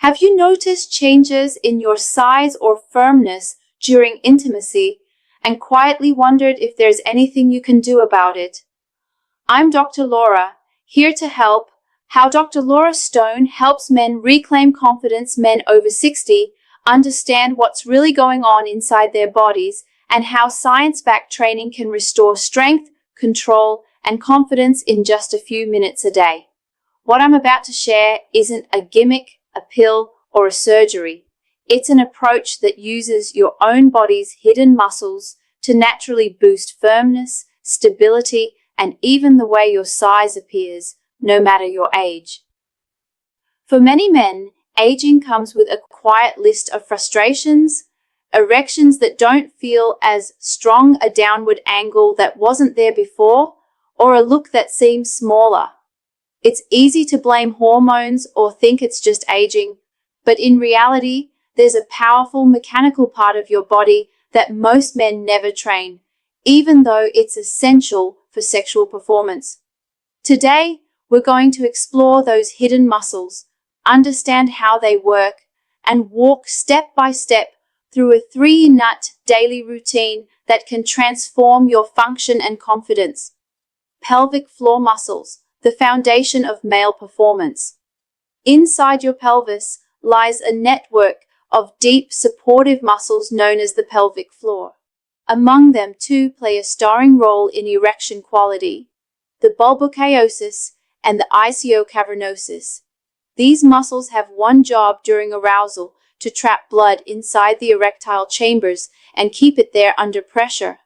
Have you noticed changes in your size or firmness during intimacy and quietly wondered if there's anything you can do about it? I'm Dr. Laura, here to help. How Dr. Laura Stone helps men reclaim confidence, men over 60, understand what's really going on inside their bodies, and how science-backed training can restore strength, control, and confidence in just a few minutes a day. What I'm about to share isn't a gimmick, a pill, or a surgery. It's an approach that uses your own body's hidden muscles to naturally boost firmness, stability, and even the way your size appears, no matter your age. For many men, aging comes with a quiet list of frustrations, erections that don't feel as strong, a downward angle that wasn't there before, or a look that seems smaller. It's easy to blame hormones or think it's just aging, but in reality, there's a powerful mechanical part of your body that most men never train, even though it's essential for sexual performance. Today, we're going to explore those hidden muscles, understand how they work, and walk step by step through a 3-nut daily routine that can transform your function and confidence. Pelvic floor muscles, the foundation of male performance. Inside your pelvis lies a network of deep, supportive muscles known as the pelvic floor. Among them, two play a starring role in erection quality: the bulbocaosis and the ischiocavernosus. These muscles have one job during arousal: to trap blood inside the erectile chambers and keep it there under pressure.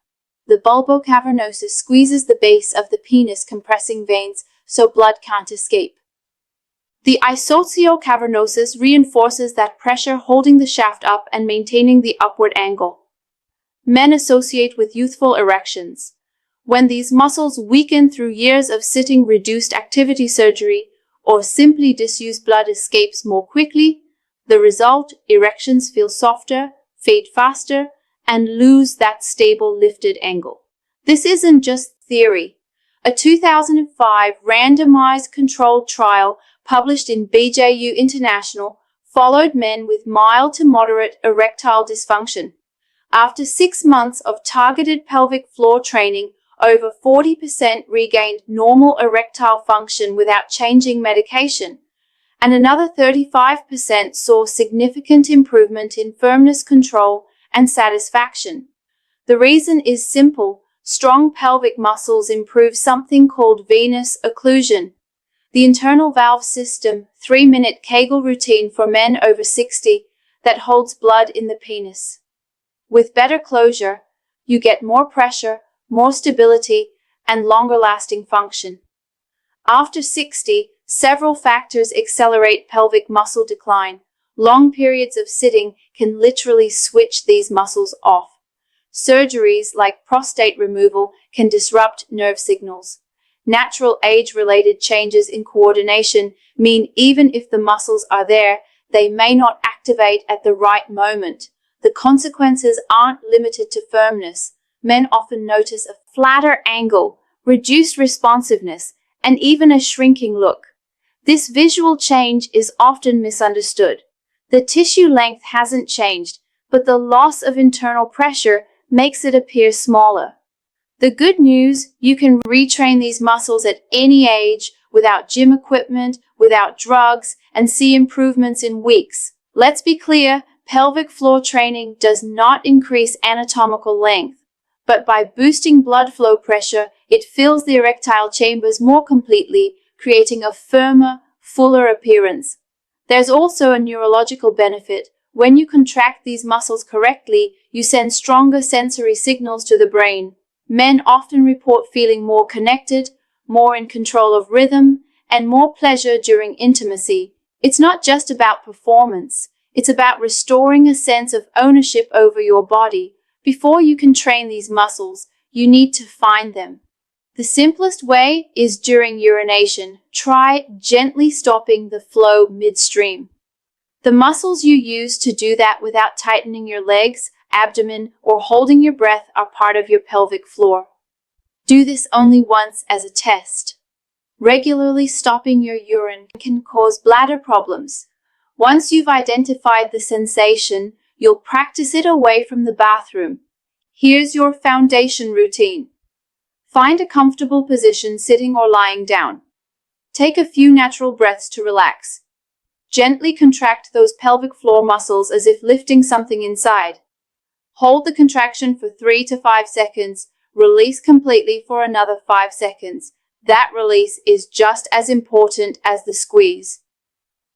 The bulbocavernosus squeezes the base of the penis, compressing veins so blood can't escape. The ischiocavernosus reinforces that pressure, holding the shaft up and maintaining the upward angle. Men associate with youthful erections. When these muscles weaken through years of sitting, reduced activity, surgery, or simply disuse, blood escapes more quickly. The result: erections feel softer, fade faster, and lose that stable lifted angle. This isn't just theory. A 2005 randomized controlled trial published in BJU International followed men with mild to moderate erectile dysfunction. After 6 months of targeted pelvic floor training, over 40% regained normal erectile function without changing medication, and another 35% saw significant improvement in firmness, control, and satisfaction. The reason is simple: strong pelvic muscles improve something called venous occlusion, the internal valve system, 3-minute Kegel routine for men over 60 that holds blood in the penis. With better closure, you get more pressure, more stability, and longer-lasting function. After 60, several factors accelerate pelvic muscle decline. Long periods of sitting can literally switch these muscles off. Surgeries like prostate removal can disrupt nerve signals. Natural age-related changes in coordination mean even if the muscles are there, they may not activate at the right moment. The consequences aren't limited to firmness. Men often notice a flatter angle, reduced responsiveness, and even a shrinking look. This visual change is often misunderstood. The tissue length hasn't changed, but the loss of internal pressure makes it appear smaller. The good news: you can retrain these muscles at any age, without gym equipment, without drugs, and see improvements in weeks. Let's be clear, pelvic floor training does not increase anatomical length, but by boosting blood flow pressure, it fills the erectile chambers more completely, creating a firmer, fuller appearance. There's also a neurological benefit. When you contract these muscles correctly, you send stronger sensory signals to the brain. Men often report feeling more connected, more in control of rhythm, and more pleasure during intimacy. It's not just about performance. It's about restoring a sense of ownership over your body. Before you can train these muscles, you need to find them. The simplest way is during urination. Try gently stopping the flow midstream. The muscles you use to do that without tightening your legs, abdomen, or holding your breath are part of your pelvic floor. Do this only once as a test. Regularly stopping your urine can cause bladder problems. Once you've identified the sensation, you'll practice it away from the bathroom. Here's your foundation routine. Find a comfortable position sitting or lying down. Take a few natural breaths to relax. Gently contract those pelvic floor muscles as if lifting something inside. Hold the contraction for 3 to 5 seconds. Release completely for another 5 seconds. That release is just as important as the squeeze.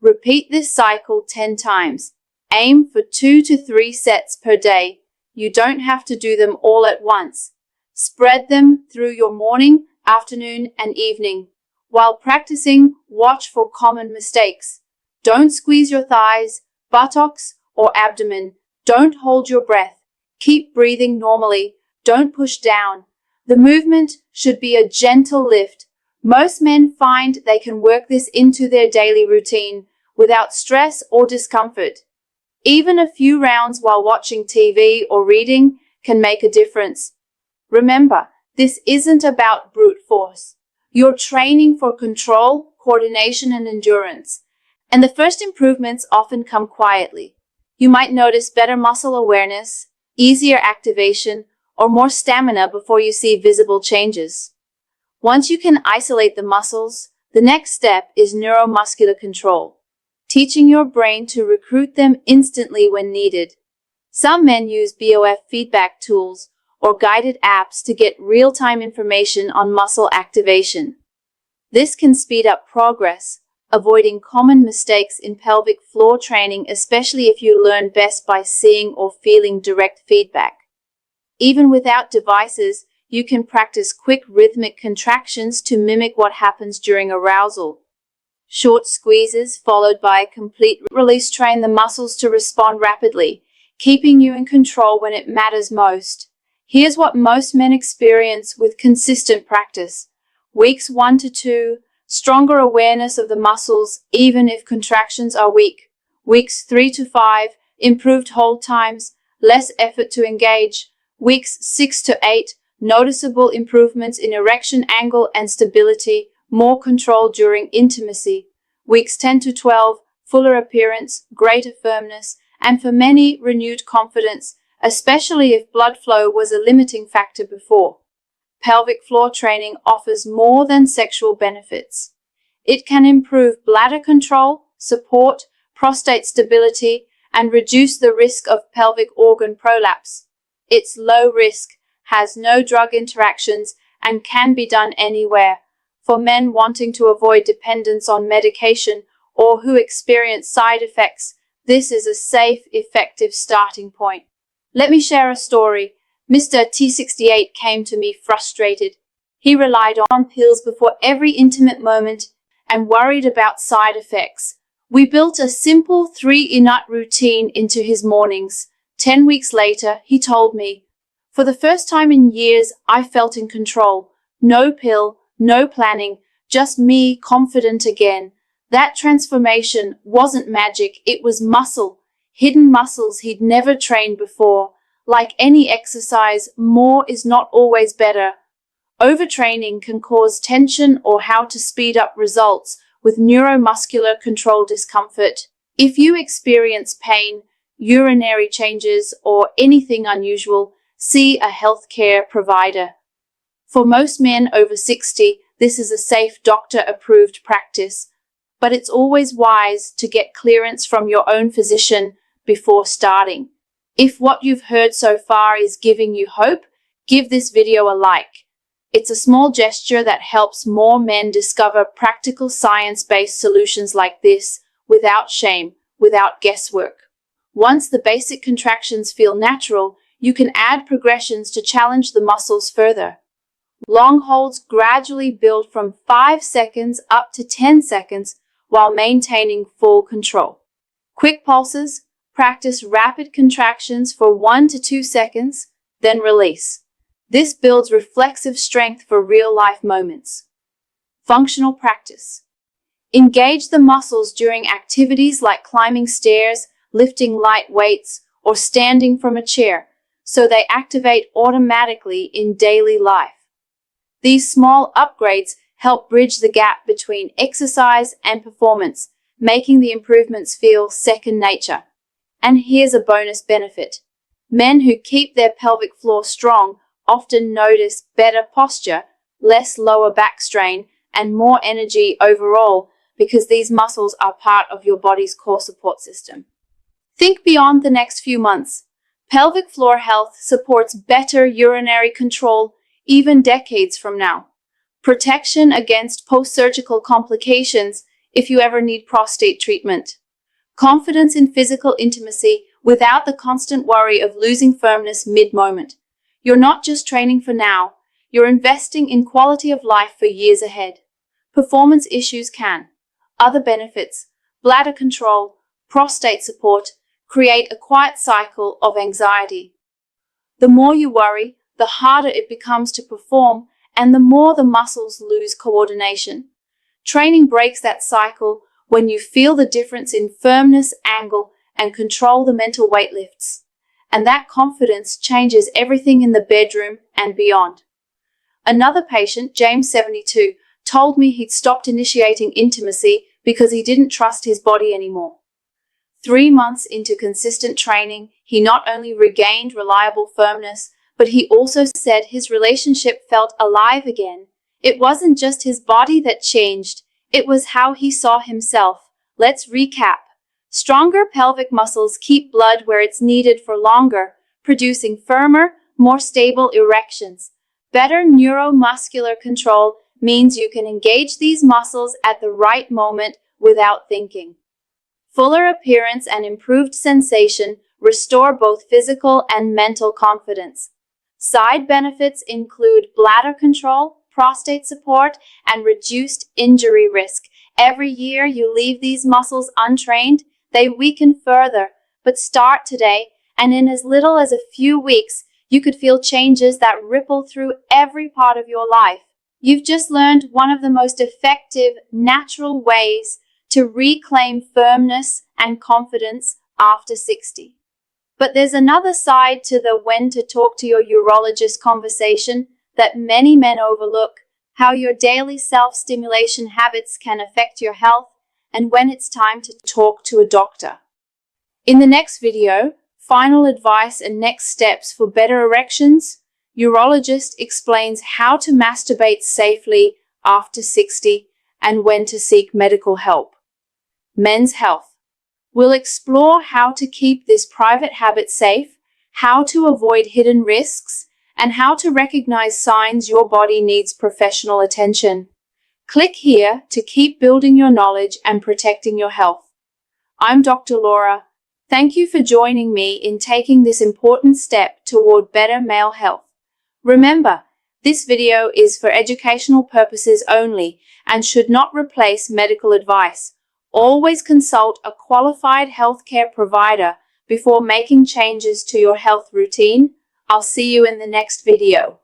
Repeat this cycle 10 times. Aim for 2 to 3 sets per day. You don't have to do them all at once. Spread them through your morning, afternoon, and evening. While practicing, watch for common mistakes. Don't squeeze your thighs, buttocks, or abdomen. Don't hold your breath. Keep breathing normally. Don't push down. The movement should be a gentle lift. Most men find they can work this into their daily routine without stress or discomfort. Even a few rounds while watching TV or reading can make a difference. Remember, this isn't about brute force. You're training for control, coordination, and endurance. And the first improvements often come quietly. You might notice better muscle awareness, easier activation, or more stamina before you see visible changes. Once you can isolate the muscles, the next step is neuromuscular control, teaching your brain to recruit them instantly when needed. Some men use BOF feedback tools or guided apps to get real-time information on muscle activation. This can speed up progress, avoiding common mistakes in pelvic floor training, especially if you learn best by seeing or feeling direct feedback. Even without devices, you can practice quick rhythmic contractions to mimic what happens during arousal. Short squeezes followed by a complete release train the muscles to respond rapidly, keeping you in control when it matters most. Here's what most men experience with consistent practice. Weeks 1 to 2, stronger awareness of the muscles even if contractions are weak. Weeks 3 to 5, improved hold times, less effort to engage. Weeks 6 to 8, noticeable improvements in erection angle and stability, more control during intimacy. Weeks 10 to 12, fuller appearance, greater firmness, and for many, renewed confidence, especially if blood flow was a limiting factor before. Pelvic floor training offers more than sexual benefits. It can improve bladder control, support prostate stability, and reduce the risk of pelvic organ prolapse. It's low risk, has no drug interactions, and can be done anywhere. For men wanting to avoid dependence on medication or who experience side effects, this is a safe, effective starting point. Let me share a story. Mr. T68 came to me frustrated. He relied on pills before every intimate moment and worried about side effects. We built a simple 3-in-1 routine into his mornings. 10 weeks later, he told me, "For the first time in years, I felt in control. No pill, no planning, just me confident again." That transformation wasn't magic, it was muscle, hidden muscles he'd never trained before. Like any exercise, more is not always better. Overtraining can cause tension or how to speed up results with neuromuscular control discomfort. If you experience pain, urinary changes, or anything unusual, see a healthcare provider. For most men over 60, this is a safe doctor-approved practice, but it's always wise to get clearance from your own physician before starting. If what you've heard so far is giving you hope, give this video a like. It's a small gesture that helps more men discover practical science-based solutions like this without shame, without guesswork. Once the basic contractions feel natural, you can add progressions to challenge the muscles further. Long holds gradually build from 5 seconds up to 10 seconds while maintaining full control. Quick pulses. Practice rapid contractions for 1 to 2 seconds, then release. This builds reflexive strength for real-life moments. Functional practice. Engage the muscles during activities like climbing stairs, lifting light weights, or standing from a chair, so they activate automatically in daily life. These small upgrades help bridge the gap between exercise and performance, making the improvements feel second nature. And here's a bonus benefit. Men who keep their pelvic floor strong often notice better posture, less lower back strain, and more energy overall because these muscles are part of your body's core support system. Think beyond the next few months. Pelvic floor health supports better urinary control even decades from now. Protection against post-surgical complications if you ever need prostate treatment. Confidence in physical intimacy without the constant worry of losing firmness mid-moment. You're not just training for now, you're investing in quality of life for years ahead. Performance issues can. Other benefits, bladder control, prostate support, create a quiet cycle of anxiety. The more you worry, the harder it becomes to perform, and the more the muscles lose coordination. Training breaks that cycle when you feel the difference in firmness, angle, and control the mental weight lifts. And that confidence changes everything in the bedroom and beyond. Another patient, James 72, told me he'd stopped initiating intimacy because he didn't trust his body anymore. 3 months into consistent training, he not only regained reliable firmness, but he also said his relationship felt alive again. It wasn't just his body that changed, it was how he saw himself. Let's recap. Stronger pelvic muscles keep blood where it's needed for longer, producing firmer, more stable erections. Better neuromuscular control means you can engage these muscles at the right moment without thinking. Fuller appearance and improved sensation restore both physical and mental confidence. Side benefits include bladder control, prostate support, and reduced injury risk. Every year you leave these muscles untrained, they weaken further. But start today, and in as little as a few weeks, you could feel changes that ripple through every part of your life. You've just learned one of the most effective, natural ways to reclaim firmness and confidence after 60. But there's another side to the when to talk to your urologist conversation that many men overlook: how your daily self-stimulation habits can affect your health and when it's time to talk to a doctor. In the next video, final advice and next steps for better erections, Urologist explains how to masturbate safely after 60 and when to seek medical help. Men's health. We'll explore how to keep this private habit safe, how to avoid hidden risks, and how to recognize signs your body needs professional attention. Click here to keep building your knowledge and protecting your health. I'm Dr. Laura. Thank you for joining me in taking this important step toward better male health. Remember, this video is for educational purposes only and should not replace medical advice. Always consult a qualified healthcare provider before making changes to your health routine. I'll see you in the next video.